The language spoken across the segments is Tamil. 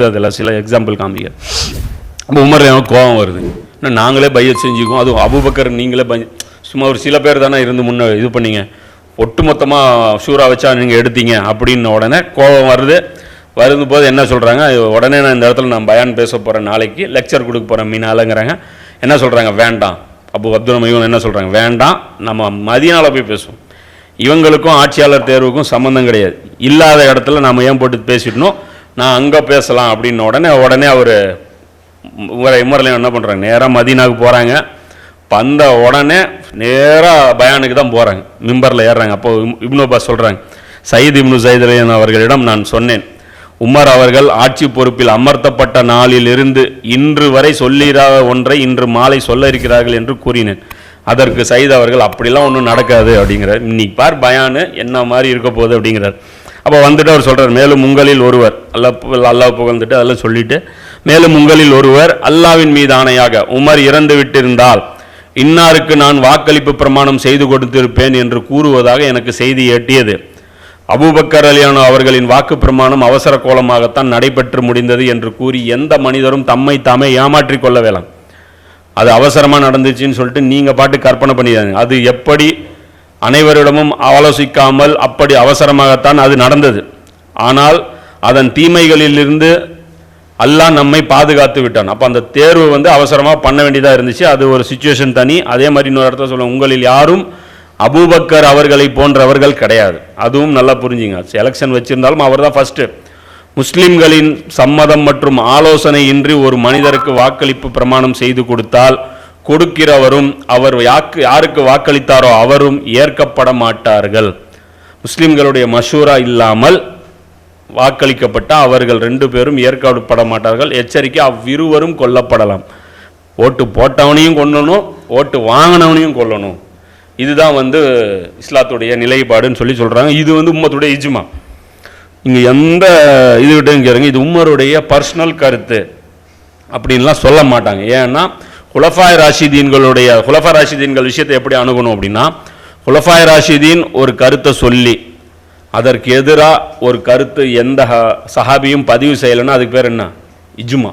அதில் சில எக்ஸாம்பிள் காமிக்க. அப்போ உமர் எனக்கு கோபம் வருது, இன்னும் நாங்களே பையத் செஞ்சுக்குவோம், அதுவும் அபூபக்கர் நீங்களே சும்மா ஒரு சில பேர் தானே இருந்து முன்னே இது பண்ணீங்க, ஒட்டுமொத்தமாக ஷூரா வச்சா நீங்கள் எடுத்தீங்க அப்படின்னு உடனே கோபம் வருது போது என்ன சொல்கிறாங்க, உடனே நான் இந்த இடத்துல நான் பயான் பேச போகிறேன், நாளைக்கு லெக்சர் கொடுக்க போகிறேன் மீனாலங்கிறாங்க. என்ன சொல்கிறாங்க, வேண்டாம். அபு அப்துல் மையூன் என்ன சொல்கிறாங்க, வேண்டாம், நம்ம மதீனாவில் போய் பேசுவோம், இவங்களுக்கும் ஆட்சியாளர் தேர்வுக்கும் சம்மந்தம் கிடையாது, இல்லாத இடத்துல நாம் ஏன் போட்டு பேசிட்டணும், நான் அங்கே பேசலாம் அப்படின்னு உடனே அவர் உமரில் என்ன பண்ணுறாங்க, நேராக மதீனாவுக்கு போகிறாங்க. வந்த உடனே நேராக பயானுக்கு தான் போகிறாங்க, மிம்பரில் ஏறுறாங்க. அப்போது இப்னு அப்பாஸ் சொல்கிறாங்க, சயீத் இப்னு ஸைத் அவர்களிடம் நான் சொன்னேன், உமர் அவர்கள் ஆட்சி பொறுப்பில் அமர்த்தப்பட்ட நாளிலிருந்து இன்று வரை சொல்லிராத ஒன்றை இன்று மாலை சொல்ல இருக்கிறார்கள் என்று கூறினேன். அதற்கு சயீத் அவர்கள் அப்படிலாம் ஒன்றும் நடக்காது அப்படிங்கிறார். இன்னைக்கு பார் பயானு என்ன மாதிரி இருக்க போகுது அப்படிங்கிறார். அப்போ வந்துட்டு அவர் சொல்கிறார், மேலும் உங்களில் ஒருவர் அல்லாஹ் புகழ்ந்துட்டு அதெல்லாம் சொல்லிட்டு, மேலும் உங்களில் ஒருவர் அல்லாவின் மீது ஆணையாக உமர் இறந்து விட்டிருந்தால் இன்னாருக்கு நான் வாக்களிப்பு பிரமாணம் செய்து கொடுத்திருப்பேன் என்று கூறுவதாக எனக்கு செய்தி எட்டியது. அபூபக்கர் ரலியல்லாஹு அன்ஹு அவர்களின் வாக்கு பிரமாணம் அவசர கோலமாகத்தான் நடைபெற்று முடிந்தது என்று கூறி எந்த மனிதரும் தம்மை தாமே ஏமாற்றிக் கொள்ள வேலாம். அது அவசரமாக நடந்துச்சுன்னு சொல்லிட்டு நீங்கள் பாட்டு கற்பனை பண்ணிடுறாங்க. அது எப்படி அனைவரிடமும் ஆலோசிக்காமல் அப்படி அவசரமாகத்தான் அது நடந்தது. ஆனால் அதன் தீமைகளிலிருந்து அல்லாஹ் நம்மை பாதுகாத்து விட்டான். அப்போ அந்த தேர்வு அவசரமாக பண்ண வேண்டியதாக இருந்துச்சு. அது ஒரு சிச்சுவேஷன் தனி. அதே மாதிரி இன்னொரு இடத்துல சொல்லுவாங்க, உங்களில் யாரும் அபூபக்கர் அவர்களை போன்றவர்கள் கிடையாது. அதுவும் நல்லா புரிஞ்சுங்க. எலெக்ஷன் வச்சிருந்தாலும் அவர் தான் ஃபர்ஸ்ட். முஸ்லிம்களின் சம்மதம் மற்றும் ஆலோசனை இன்றி ஒரு மனிதருக்கு வாக்களிப்பு பிரமாணம் செய்து கொடுத்தால் கொடுக்கிறவரும் அவர் யாருக்கு வாக்களித்தாரோ அவரும் ஏற்கப்பட மாட்டார்கள். முஸ்லிம்களுடைய மஷூரா இல்லாமல் வாக்களிக்கப்பட்ட அவர்கள் 2 பேரும் ஏற்கப்பட மாட்டார்கள். எச்சரிக்கை, அவ்விருவரும் கொல்லப்படலாம். ஓட்டு போட்டவனையும் கொல்லணும், ஓட்டு வாங்கினவனையும் கொல்லணும். இதுதான் இஸ்லாத்துடைய நிலைப்பாடுன்னு சொல்கிறாங்க. இது உம்மத்துடைய இஜ்மா. இங்கே எந்த இதுகிட்டையும் கேளுங்க, இது உமருடைய பர்சனல் கருத்து அப்படின்லாம் சொல்ல மாட்டாங்க. ஏன்னா குலஃபாய் ராஷிதீன்கள் விஷயத்தை எப்படி அணுகணும் அப்படின்னா, குலஃபாய் ராஷிதீன் ஒரு கருத்தை சொல்லி அதற்கு எதிராக ஒரு கருத்து எந்த சஹாபியும் பதிவு செய்யலைன்னா அதுக்கு பேர் என்ன, இஜ்மா.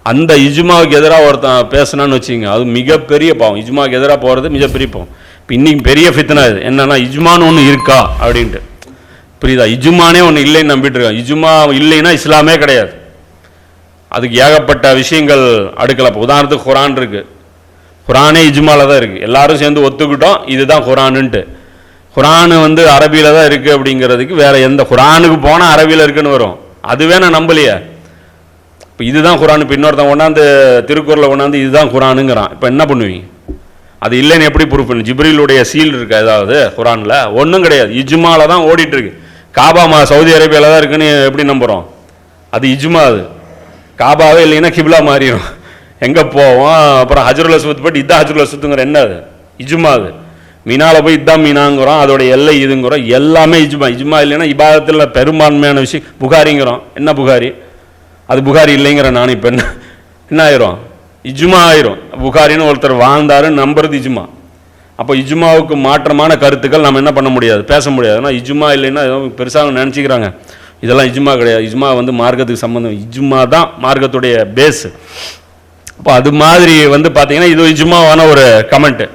அந்த இஜ்மாவுக்கு எதிராக ஒருத்தன் பேசினான்னு வச்சுங்க, அது மிகப்பெரிய பாவம். இஜ்மாவுக்கு எதிராக போகிறது மிகப்பெரிய பாவம். இப்போ இன்னைக்கு பெரிய ஃபித்னா இது என்னன்னா, இஜ்மான்னு ஒன்று இருக்கா அப்படின்ட்டு. புரியுதா? இஜ்மானே ஒன்று இல்லைன்னு நம்பிட்டு இருக்காங்க. இஜ்மா இல்லைன்னா இஸ்லாமே கிடையாது. அதுக்கு ஏகப்பட்ட விஷயங்கள் அடுக்கலாம். இப்போ உதாரணத்துக்கு குரான் இருக்குது, குரானே இஜ்மால தான் இருக்குது. எல்லாரும் சேர்ந்து ஒத்துக்கிட்டோம் இதுதான் குரானுன்ட்டு. குரானு அரபியில் தான் இருக்குது அப்படிங்கிறதுக்கு வேற எந்த குரானுக்கு போனால் அரபியில் இருக்குன்னு வரும். அதுவே நான் நம்பலையே. இப்போ இதுதான் குரான். இப்போ இன்னொருத்தன் கொண்டாந்து திருக்குறளை கொண்டாந்து இதுதான் குரானுங்கிறான். இப்போ என்ன பண்ணுவீங்க? அது இல்லைன்னு எப்படி ப்ரூஃப் பண்ணு? ஜிப்ரீலுடைய சீல் இருக்கா ஏதாவது குரானில்? ஒன்றும் கிடையாது. இஜ்மால தான் ஓடிட்டு இருக்கு. காபா சவுதி அரேபியாவில் தான் இருக்குன்னு எப்படி நம்புகிறோம்? அது இஜ்மா. அது காபாவே இல்லைன்னா கிப்லா மாறிடும். எங்கே போவோம்? அப்புறம் ஹஜ்ருல் அஸ்வத் போய்ட்டு இதான் ஹஜ்ருல் அஸ்வத்துங்கிற என்ன அது? இஜ்மா. அது மீனால போய் இதான் மீனாங்கிறோம், அதோட எல்லை இதுங்கிறோம், எல்லாமே இஜ்மா. இஜ்மா இல்லைன்னா இபாதத்தில் பெரும்பான்மையான விஷயம் புகாரிங்கிறோம். என்ன புகாரி? அது புகாரி இல்லைங்கிற நான் இப்போ என்ன ஆயிரும்? இஜ்மா ஆயிரும். புகாரின்னு ஒருத்தர் வாழ்ந்தாருன்னு நம்புறது இஜ்மா. அப்போ இஜ்மாவுக்கு மாற்றமான கருத்துக்கள் நம்ம என்ன பண்ண முடியாது, பேச முடியாது. ஆனால் இஜ்மா இல்லைன்னா பெருசாக நினச்சிக்கிறாங்க. இதெல்லாம் இஜ்மா கிடையாது. இஜ்மா மார்க்கத்துக்கு சம்மந்தம். இஜ்மா தான் மார்க்கத்துடைய பேஸு. அப்போ அது மாதிரி பார்த்தீங்கன்னா இது இஜ்மாவான ஒரு கமெண்ட்டு.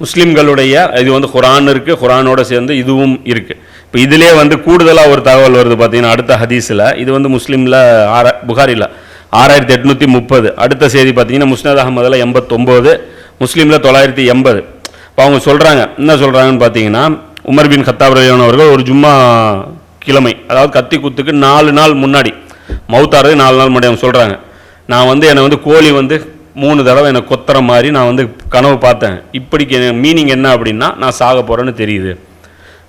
முஸ்லீம்களுடைய இது குரான் இருக்குது, குரானோட சேர்ந்து இதுவும் இருக்குது. இப்போ இதிலே கூடுதலாக ஒரு தகவல் வருது பார்த்தீங்கன்னா அடுத்த ஹதீஸில். இது முஸ்லீமில் புகாரில் 6830. அடுத்த செய்தி பார்த்தீங்கன்னா முஸ்னத் அஹ்மதில் 89, முஸ்லீமில் 980. இப்போ அவங்க சொல்கிறாங்க, என்ன சொல்கிறாங்கன்னு பார்த்தீங்கன்னா, உமர் பின் கத்தாப் ரலியல்லாஹு அவர்கள் ஒரு ஜும்மா கிழமை, அதாவது கத்தி குத்துக்கு 4 நாள் முன்னாடி, மௌத்தாரது 4 நாள் முன்னாடி அவங்க சொல்கிறாங்க, நான் என்னை கோழி 3 தடவை என்னை கொத்துற மாதிரி நான் கனவு பார்த்தேன். இப்படிக்கு மீனிங் என்ன அப்படின்னா, நான் சாக போகிறேன்னு தெரியுது.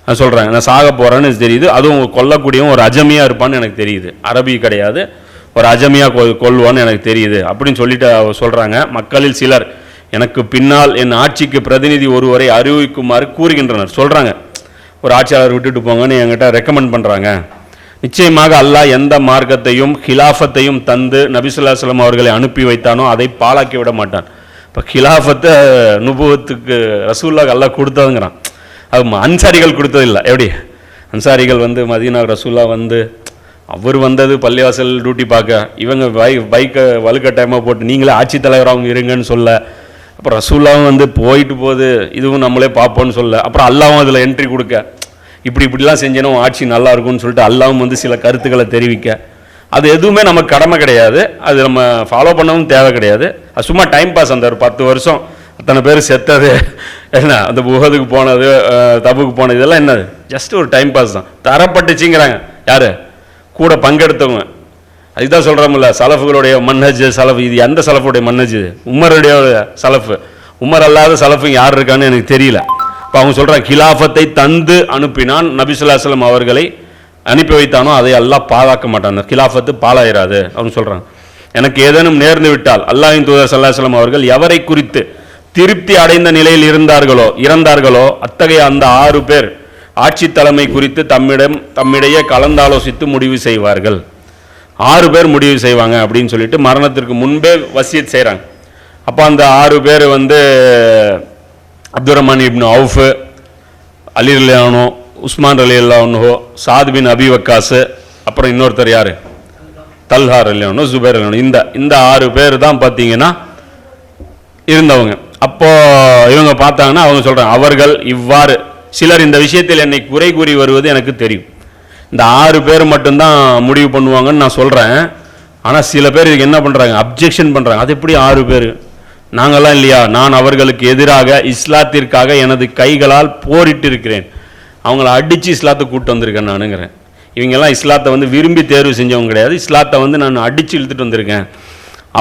நான் சொல்கிறேன், நான் சாக போகிறேன்னு தெரியுது. அதுவும் கொல்லக்கூடியவன் ஒரு அஜமியாக இருப்பான்னு எனக்கு தெரியுது. அரபி கிடையாது, ஒரு அஜமியாக கொல்வான்னு எனக்கு தெரியுது அப்படின்னு சொல்லிட்டு சொல்கிறாங்க. மக்களில் சிலர் எனக்கு பின்னால் என் ஆட்சிக்கு பிரதிநிதி ஒருவரை அறிவிக்குமாறு கூறுகின்றனர். சொல்கிறாங்க, ஒரு ஆட்சியாளர் விட்டுட்டு போங்கன்னு என்கிட்ட ரெக்கமெண்ட் பண்ணுறாங்க. நிச்சயமாக அல்லாஹ் எந்த மார்க்கத்தையும் ஹிலாஃபத்தையும் தந்து நபி ஸல்லல்லாஹு அலைஹி வஸல்லம் அவர்களை அனுப்பி வைத்தானோ அதை பாழாக்கி விட மாட்டான். இப்போ ஹிலாஃபத்தை நுபுவத்துக்கு ரசூலுல்லாஹ் அல்லாஹ் கொடுத்ததுங்கிறான். அது அன்சாரிகள் கொடுத்ததில்லை. எப்படி அன்சாரிகள் மதீனா ரசூலுல்லாஹ் அவர் வந்தது பள்ளிவாசல் டியூட்டி பார்க்க, இவங்க பைக்கை வலுக்கட்டாயமாக போட்டு நீங்களே ஆட்சி தலைவராகவும் இருங்கன்னு சொல்ல, அப்புறம் ரசூல்லாவும் வந்து போயிட்டு போகுது இதுவும் நம்மளே பார்ப்போன்னு சொல்ல, அப்புறம் அல்லாவும் அதில் என்ட்ரி கொடுக்க, இப்படிலாம் செஞ்சேன்னா ஆட்சி நல்லா இருக்கும்னு சொல்லிட்டு அல்லாவும் வந்து சில கருத்துக்களை தெரிவிக்க, அது எதுவுமே நமக்கு கடமை கிடையாது, அது நம்ம ஃபாலோ பண்ணவும் தேவை கிடையாது. அது சும்மா டைம் பாஸ். அந்த ஒரு 10 வருஷம் அத்தனை பேர் செத்தது என்ன, அந்த உஹதுக்கு போனது, தபுக்கு போனது, இதெல்லாம் என்னது ஜஸ்ட் ஒரு டைம் பாஸ் தான். தரப்பட்டுச்சுங்கிறாங்க யார் கூட பங்கெடுத்தவங்க. அதுதான் சொல்கிறோம்ல, சலஃபுகளுடைய மன்னஜ் சலஃப். இது எந்த சலஃபுடைய மன்னஜ்? உமருடைய சலஃபு. உமர் அல்லாத சலஃபு யார் இருக்கான்னு எனக்கு தெரியல. இப்போ அவங்க சொல்கிறாங்க, கிலாஃபத்தை தந்து அனுப்பினான் நபி ஸல்லல்லாஹு அலைஹி வஸல்லம் அவர்களை அனுப்பி வைத்தானோ அதை அல்லாஹ் பாழாக்க மாட்டான், கிலாஃபத்து பாழாயிராது அப்படின்னு சொல்கிறாங்க. எனக்கு ஏதேனும் நேர்ந்து விட்டால் அல்லாஹ்வின் தூதர் ஸல்லல்லாஹு அலைஹி வஸல்லம் அவர்கள் எவரை குறித்து திருப்தி அடைந்த நிலையில் இறந்தார்களோ அத்தகைய அந்த 6 பேர் ஆட்சி தலைமை குறித்து தம்மிடையே கலந்தாலோசித்து முடிவு செய்வார்கள். 6 பேர் முடிவு செய்வாங்க அப்படின்னு சொல்லிட்டு மரணத்திற்கு முன்பே வசியத் செய்கிறாங்க. அப்போ அந்த 6 பேர் வந்து அப்துர் ரஹ்மான் இப்னு அவுஃப், அலி ரலியல்லாஹு அன்ஹு, உஸ்மான் ரலியல்லாஹு அன்ஹு, சாத் பின் அபி வக்காஸ், அப்புறம் இன்னொருத்தர் யார், தல்ஹா ரலியல்லாஹு அன்ஹு, ஜுபைர் ரலியல்லாஹு அன்ஹு. இந்த 6 பேர் தான் பார்த்தீங்கன்னா இருந்தவங்க. அப்போ இவங்க பார்த்தாங்கன்னா அவங்க சொல்கிறாங்க, அவர்கள் இவ்வாறு சிலர் இந்த விஷயத்தில் என்னை குறை கூறி வருவது எனக்கு தெரியும். இந்த 6 பேர் மட்டும்தான் முடிவு பண்ணுவாங்கன்னு நான் சொல்கிறேன். ஆனால் சில பேர் இதுக்கு என்ன பண்ணுறாங்க, அப்ஜெக்ஷன் பண்ணுறாங்க. அது எப்படி 6 பேர், நாங்கள்லாம் இல்லையா, நான் அவர்களுக்கு எதிராக இஸ்லாத்திற்காக எனது கைகளால் போரிட்டு இருக்கிறேன், அவங்கள அடித்து இஸ்லாத்தை கூப்பிட்டு வந்திருக்கேன் நானுங்கிறேன். இவங்கெல்லாம் இஸ்லாத்தை வந்து விரும்பி தேர்வு செஞ்சவங்க கிடையாது, இஸ்லாத்தை வந்து நான் அடித்து இழுத்துட்டு வந்திருக்கேன்.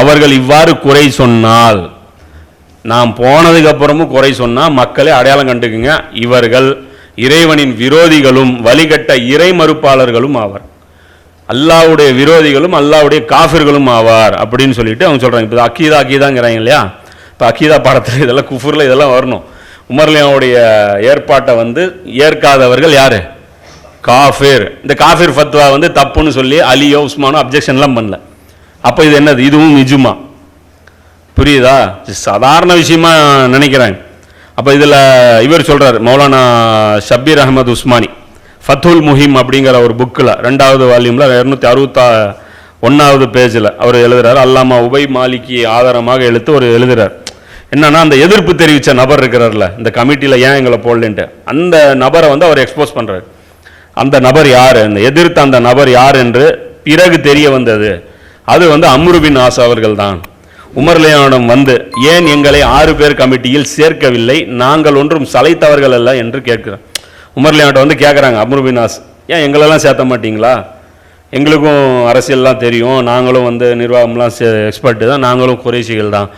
அவர்கள் இவ்வாறு குறை சொன்னால், நான் போனதுக்கு அப்புறமும் குறை சொன்னால் மக்களே அடையாளம் கண்டுக்குங்க, இவர்கள் இறைவனின் விரோதிகளும் வழிகட்ட இறை மறுப்பாளர்களும் ஆவார், அல்லாஹ்வுடைய விரோதிகளும் அல்லாஹ்வுடைய காஃபிர்களும் ஆவார் அப்படின்னு சொல்லிட்டு அவங்க சொல்கிறாங்க. இப்போ அக்கீதாங்கிறாங்க இல்லையா, இப்போ அக்கீதா பாடத்தில் இதெல்லாம் குஃபுரில் இதெல்லாம் வரணும். உமர்லியாவுடைய ஏற்பாட்டை வந்து ஏற்காதவர்கள் யார், காஃபிர். இந்த காஃபிர் ஃபத்வா வந்து தப்புன்னு சொல்லி அலியோ உஸ்மானோ அப்ஜெக்ஷன்லாம் பண்ணல. அப்போ இது என்னது, இதுவும் நிஜுமா? புரியுதா? சாதாரண விஷயமா நினைக்கிறாங்க. அப்போ இதில் இவர் சொல்கிறார், மௌலானா ஷபீர் அஹமது உஸ்மானி ஃபத்துல் முஹிம் அப்படிங்கிற ஒரு புக்கில் 2வது வால்யூமில் 261வது பேஜில் அவர் எழுதுகிறார். அல்லாமா உபை மாலிக்கி ஆதாரமாக ஒரு எழுதுகிறார். என்னன்னா, அந்த எதிர்ப்பு தெரிவித்த நபர் இருக்கிறார்ல, இந்த கமிட்டியில் ஏன் எங்களை போடலன்ட்டு, அந்த நபரை வந்து அவர் எக்ஸ்போஸ் பண்ணுறார். அந்த நபர் யார், அந்த எதிர்த்த அந்த நபர் யார் என்று பிறகு தெரிய வந்தது. அது வந்து அம்ரு பின் ஆஸ் அவர்கள் தான். உமர்லியானிடம் வந்து ஏன் எங்களை 6 பேர் கமிட்டியில் சேர்க்கவில்லை, நாங்கள் ஒன்றும் சலைத்தவர்கள் அல்ல என்று கேட்கிறார். உமர்லியான்ட்ட வந்து கேட்குறாங்க, அம்ரு பின் ஆஸ் ஏன் எங்களெல்லாம் சேர்த்த மாட்டிங்களா, எங்களுக்கும் அரசியல்லாம் தெரியும், நாங்களும் வந்து நிர்வாகம்லாம் எக்ஸ்பர்ட்டு தான், நாங்களும் குறைஷிகள் தான்.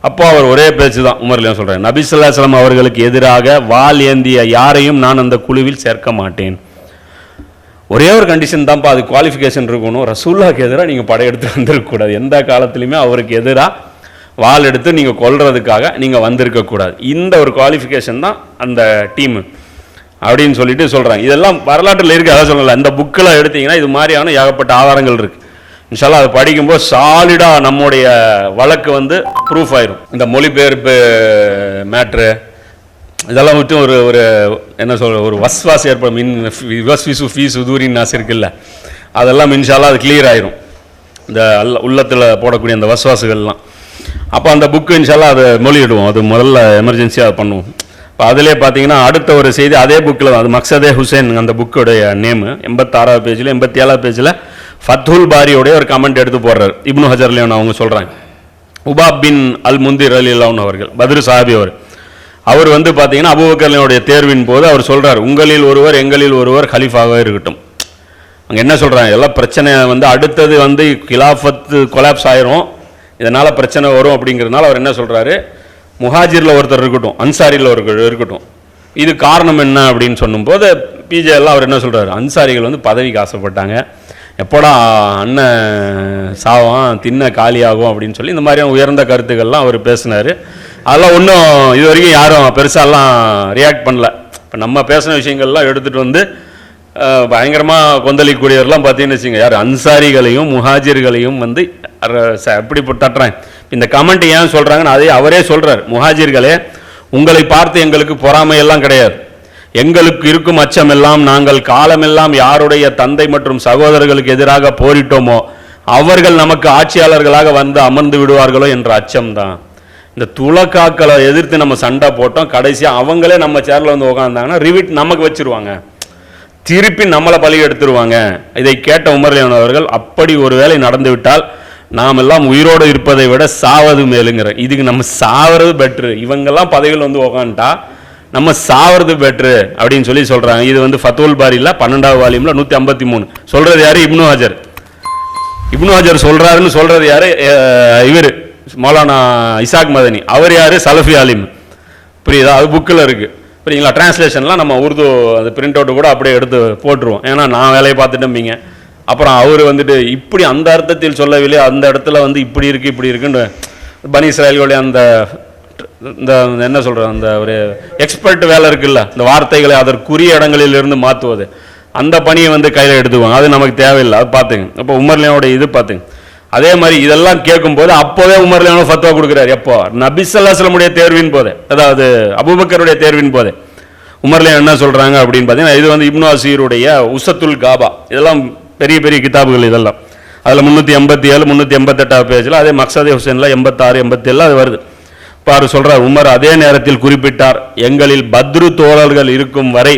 அப்போ அவர் ஒரே பேச்சு தான் உமர்லியான் சொல்கிறார், நபி ஸல்லல்லாஹு அலைஹி வஸல்லம் அவர்களுக்கு எதிராக வாள் ஏந்திய யாரையும் நான் அந்த குழுவில் சேர்க்க மாட்டேன். ஒரே ஒரு கண்டிஷன் தான்ப்பா, அது குவாலிஃபிகேஷன் இருக்கணும், ரசூலுல்லாஹ்க்கு எதிராக நீங்கள் படையெடுத்து வந்திருக்கக்கூடாது, எந்த காலத்துலையுமே அவருக்கு எதிராக வாள் எடுத்து நீங்கள் கொல்றதுக்காக நீங்கள் வந்திருக்கக்கூடாது. இந்த ஒரு குவாலிஃபிகேஷன் தான் அந்த டீமு அப்படின்னு சொல்லிட்டு சொல்கிறாங்க. இதெல்லாம் வரலாற்றில் இருக்குது, அதான் சொல்லலை. இந்த புக்கில் எடுத்திங்கன்னா இது மாதிரியான ஏகப்பட்ட ஆதாரங்கள் இருக்குது. இன்ஷால்லா அதை படிக்கும்போது சாலிடாக நம்முடைய வழக்கு வந்து ப்ரூஃப் ஆயிரும். இந்த மொழிபெயர்ப்பு மேட்ரு இதெல்லாம் விட்டு ஒரு ஒரு என்ன சொல்ற, ஒரு வஸ்வாஸ் ஏற்படும். ஃபீஸ் உதூரின் நாஸ் இருக்குல்ல, அதெல்லாம் இன்ஷால்லா அது கிளியர் ஆயிரும், இந்த உள்ளத்தில் போடக்கூடிய அந்த வஸ்வாசுகள்லாம். அப்போ அந்த புக்கு இன்ஷால்லா அதை மொழியிடுவோம், அது முதல்ல எமர்ஜென்சியாக அதை பண்ணுவோம். இப்போ அதிலே பார்த்தீங்கன்னா அடுத்த ஒரு செய்தி அதே புக்கில் தான், அது மக்சதே ஹுசைன் அந்த புக்குடைய நேமு 86வது பேஜில் 87வது பேஜில் ஃபத்துல் பாரியோடைய ஒரு கமெண்ட் எடுத்து போடுறாரு. இப்னு ஹஜர்லியான் அவங்க சொல்கிறாங்க, உபாப் பின் அல் முந்திர் ரலியல்லாஹு அன்ஹு அவர்கள், பத்ரு சாஹிபி அவர் வந்து பார்த்தீங்கன்னா அபூபக்கருடைய தேர்வின் போது அவர் சொல்கிறார், உங்களில் ஒருவர் எங்களில் ஒருவர் ஹலீஃபாக இருக்கட்டும். அங்கே என்ன சொல்கிறாங்க, எல்லாம் பிரச்சனை வந்து அடுத்தது வந்து கிலாஃபத்து கொலாப்ஸ் ஆயிரும், இதனால் பிரச்சனை வரும் அப்படிங்கிறதுனால அவர் என்ன சொல்கிறாரு, முஹாஜிரில் ஒருத்தர் இருக்கட்டும், அன்சாரியில் ஒருத்தர் இருக்கட்டும், இது காரணம் என்ன அப்படின்னு சொல்லும்போது பிஜே எல்லாம் அவர் என்ன சொல்கிறார், அன்சாரிகள் வந்து பதவிக்கு ஆசைப்பட்டாங்க, எப்போடா அண்ணன் சாவான் தின்ன காலியாகும் அப்படின்னு சொல்லி இந்த மாதிரியான உயர்ந்த கருத்துக்கள்லாம் அவர் பேசினார். அதெல்லாம் ஒன்றும் இது வரைக்கும் யாரும் பெருசாலாம் ரியாக்ட் பண்ணல. இப்போ நம்ம பேசின விஷயங்கள்லாம் எடுத்துகிட்டு வந்து பயங்கரமாக கொந்தளிக்கூடியவரெலாம் பார்த்தீங்கன்னு வச்சுங்க, யார் அன்சாரிகளையும் முஹாஜிர்களையும் வந்து எப்படி தட்டுறாங்க. இந்த கமெண்ட் ஏன் சொல்கிறாங்கன்னு அதே அவரே சொல்கிறார், முஹாஜிர்களே உங்களை பார்த்து எங்களுக்கு பொறாமையெல்லாம் கிடையாது, எங்களுக்கு இருக்கும் அச்சமெல்லாம் நாங்கள் காலமெல்லாம் யாருடைய தந்தை மற்றும் சகோதரர்களுக்கு எதிராக போரிட்டோமோ அவர்கள் நமக்கு ஆட்சியாளர்களாக வந்து அமர்ந்து விடுவார்களோ என்ற அச்சம்தான். இந்த துலக்காக்களை எதிர்த்து நம்ம சண்டை போட்டோம், கடைசியாக அவங்களே நம்ம சேர்ல வந்து உட்காந்தாங்கன்னா ரிவிட் நமக்கு வச்சிருவாங்க, திருப்பி நம்மளை பலி எடுத்துருவாங்க. இதை கேட்ட உமர்லியான் அவர்கள், அப்படி ஒரு வேளை நடந்து விட்டால் நாம் எல்லாம் உயிரோடு இருப்பதை விட சாவது மேலுங்கிற, இதுக்கு நம்ம சாவது பெட்ரு, இவங்கெல்லாம் பதவிகள் வந்து உக்காந்துட்டா நம்ம சாவது பெட்ரு அப்படின்னு சொல்லி சொல்றாங்க. இது வந்து ஃபத்துல் பாரியில் 12வது வால்யூம்ல 153 சொல்றது யாரு? இப்னு ஹஜர். இப்னு ஹஜர் சொல்றாருன்னு சொல்றது யாரு? இவர் மௌலானா இசாக் மதனி. அவர் யாரு? சலஃபி ஆலிம். புரியுதா? அது புக்கில் இருக்கு. புரியுங்களா? டிரான்ஸ்லேஷன்லாம் நம்ம உருது அந்த பிரிண்ட் அவுட்டு கூட அப்படியே எடுத்து போட்டுருவோம். ஏன்னா நான் வேலையை பார்த்துட்டேம்பிங்க. அப்புறம் அவர் வந்துட்டு இப்படி அந்த அர்த்தத்தில் சொல்லவில்லை, அந்த இடத்துல வந்து இப்படி இருக்கு இப்படி இருக்குன்னு பனி இஸ்ராயல்களுடைய அந்த இந்த என்ன சொல்கிறேன், அந்த ஒரு எக்ஸ்பர்ட் வேலை இருக்குல்ல, இந்த வார்த்தைகளை அதற்குரிய இடங்களிலிருந்து மாற்றுவது, அந்த பணியை வந்து கையில் எடுத்துக்குவாங்க. அது நமக்கு தேவையில்லை. அது பார்த்துங்க. அப்போ உமர்லியானோட இது பார்த்துங்க. அதே மாதிரி இதெல்லாம் கேட்கும்போது அப்போவே உமர்லியானோ ஃபத்வா கொடுக்குறாரு. எப்போ? நபி ஸல்லல்லாஹு அலைஹி வஸல்லம் தேர்வின் போதே, அதாவது அபூபக்கருடைய தேர்வின் போதே உமர்லியான் என்ன சொல்கிறாங்க அப்படின்னு பார்த்தீங்கன்னா, இது வந்து இப்னு அசீருடைய உஸத்துல் காபா, இதெல்லாம் பெரிய பெரிய கிதாபுகள் இதெல்லாம். அதில் 387 388 பேஜில், அதே மக்சதே ஹுசைனில் 86 87 அது வருது. பாரு சொல்றார், உமர் அதே நேரத்தில் குறிப்பிட்டார், எங்களில் பத்ரு தோழர்கள் இருக்கும் வரை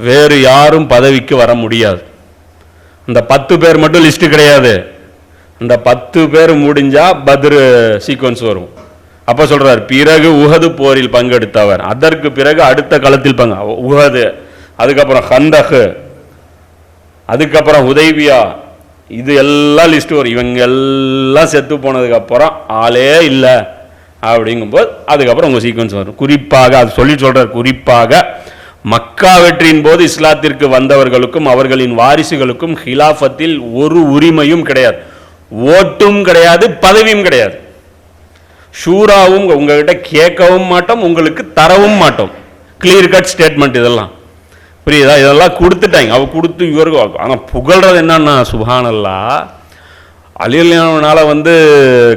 வேறு யாரும் பதவிக்கு வர முடியாது. இந்த 10 பேர் மட்டும் லிஸ்ட் கிடையாது, இந்த 10 பேர் முடிஞ்சா பத்ரு சீக்வன்ஸ் வரும். அப்ப சொல்றார், பிறகு உஹது போரில் பங்கெடுத்தவர், அதற்கு பிறகு அடுத்த களத்தில் உஹது, அதுக்கப்புறம் ஹந்தக், அதுக்கப்புறம் ஹுதைபியா, இது எல்லாம் லிஸ்ட் வரும். இவங்க எல்லாம் செத்து போனதுக்கு அப்புறம் ஆளே இல்லை அப்படிங்கும்போது அதுக்கப்புறம் உங்கள் சீக்வன்ஸ் வரும். குறிப்பாக அது சொல்லி சொல்கிறார், குறிப்பாக மக்கா வெற்றியின் போது இஸ்லாத்திற்கு வந்தவர்களுக்கும் அவர்களின் வாரிசுகளுக்கும் ஹிலாஃபத்தில் ஒரு உரிமையும் கிடையாது, ஓட்டும் கிடையாது, பதவியும் கிடையாது. ஷூராவும் உங்ககிட்ட கேட்கவும் மாட்டோம், உங்களுக்கு தரவும் மாட்டோம். கிளியர் கட் ஸ்டேட்மெண்ட் இதெல்லாம். புரியுதா? இதெல்லாம் கொடுத்துட்டாங்க. அவ கொடுத்து இவருக்கு ஆனால் புகழ்றது என்னன்னா, சுப்ஹானல்லாஹ், அலியல்னால வந்து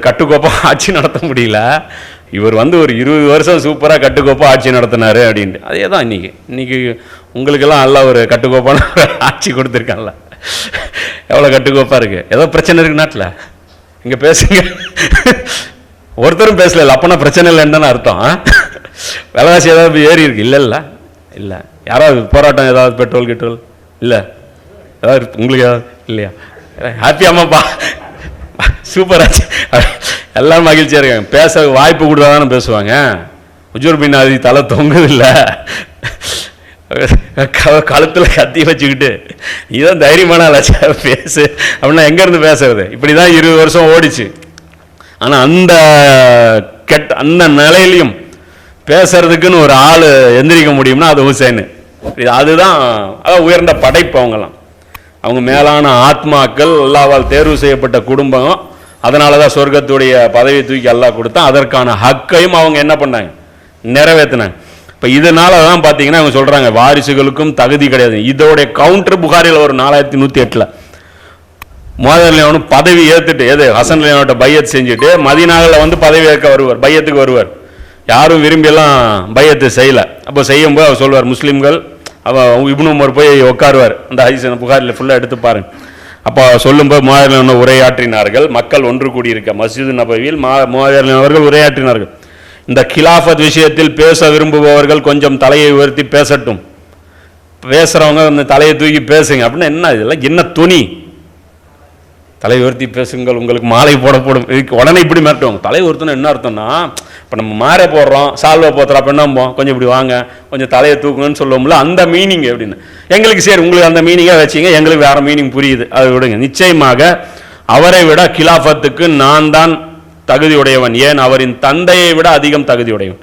கட்டுக்கோப்பாக ஆட்சி நடத்த முடியல, இவர் வந்து ஒரு 20 வருஷம் சூப்பராக கட்டுக்கோப்பாக ஆட்சி நடத்தினாரு அப்படின்ட்டு. அதே தான் இன்னைக்கு உங்களுக்கெல்லாம் நல்லா ஒரு கட்டுக்கோப்பான ஆட்சி கொடுத்துருக்காங்கல்ல. எவ்வளோ கட்டுக்கோப்பாக இருக்குது. ஏதோ பிரச்சனை இருக்குது நாட்டில், இங்கே பேசுங்க. ஒருத்தரும் பேசல, அப்போனா பிரச்சனை இல்லைன்னு அர்த்தம். விலைவாசி ஏதாவது ஏறி இருக்கு? இல்லை. யாராவது போராட்டம், ஏதாவது பெட்ரோல் கிட்ரோல் இல்லை, ஏதாவது உங்களுக்கு ஏதாவது இல்லையா? ஹாப்பியாமாப்பா, சூப்பராச்சு, எல்லாம் மகிழ்ச்சியாக இருக்காங்க. பேச வாய்ப்பு கொடுத்தா தானே பேசுவாங்க. உஜூர் பின் ஆதி தலை தொங்குது இல்லை, கழுத்தில் கத்தி வச்சுக்கிட்டு இதுதான் தைரியமான பேசு அப்படின்னா எங்கேருந்து பேசுறது? இப்படி தான் 20 வருஷம் ஓடிச்சு. ஆனால் அந்த நிலையிலையும் பேசுறதுக்குன்னு ஒரு ஆள் எந்திரிக்க முடியும்னா அது ஹுசைன். அதுதான் உயர்ந்த படைப்பு. அவங்க மேலான ஆத்மாக்கள், அல்லாஹ்வால் தேர்வு செய்யப்பட்ட குடும்பம். அதனால தான் சொர்க்கத்துடைய பதவியை தூக்கி அல்லாஹ் கொடுத்தான். அதற்கான ஹக்கையும் அவங்க என்ன பண்ணாங்க? நிறைவேற்றினாங்க. இப்போ இதனால தான் பார்த்தீங்கன்னா அவங்க சொல்கிறாங்க வாரிசுகளுக்கும் தகுதி கிடையாது. இதோடைய கவுண்டர் புகாரில் ஒரு 4108 முஹம்மது பதவி ஏற்றுட்டு ஹசன் லியானோட்ட பையத் செஞ்சுட்டு மதீனாவில் வந்து பதவி ஏற்க வருவார், பையத்துக்கு வருவார். யாரும் விரும்பியெல்லாம் பையத்து செய்யலை. அப்போ செய்யும்போது அவர் சொல்வார், முஸ்லீம்கள் இப்னு உமர் போய் உட்காருவார். அந்த ஹதீஸ் புகாரில் ஃபுல்லாக எடுத்து பாருங்க. அப்போ சொல்லும்போது முஹம்மது உரையாற்றினார்கள். மக்கள் ஒன்று கூடியிருக்க மஸ்ஜிது நபவியில் முஹம்மது அவர்கள் உரையாற்றினார்கள். இந்த கிலாஃபத் விஷயத்தில் பேச விரும்புபவர்கள் கொஞ்சம் தலையை உயர்த்தி பேசட்டும், பேசுகிறவங்க அந்த தலையை தூக்கி பேசுங்க அப்படின்னா என்ன? இதெல்லாம் என்ன துணி? தலை உயர்த்தி பேசுங்கள், உங்களுக்கு மாலை போடப்படும். இதுக்கு உடனே இப்படி மிரட்டுவாங்க. தலை உயர்த்தணும் என்ன அர்த்தம்னா, இப்போ நம்ம மாறே போடுறோம், சால்வை போத்துறோம், அப்போ என்ன கொஞ்சம் இப்படி வாங்க, கொஞ்சம் தலையை தூக்குங்கன்னு சொல்லுவோம்ல, அந்த மீனிங் எப்படின்னு. எங்களுக்கு சரி, உங்களுக்கு அந்த மீனிங்காக வச்சிங்க, எங்களுக்கு வேறு மீனிங் புரியுது, அதை விடுங்க. நிச்சயமாக அவரை விட கிலாஃபத்துக்கு நான் தான் தகுதியுடையவன், ஏன் அவரின் தந்தையை விட அதிகம் தகுதியுடையவன்.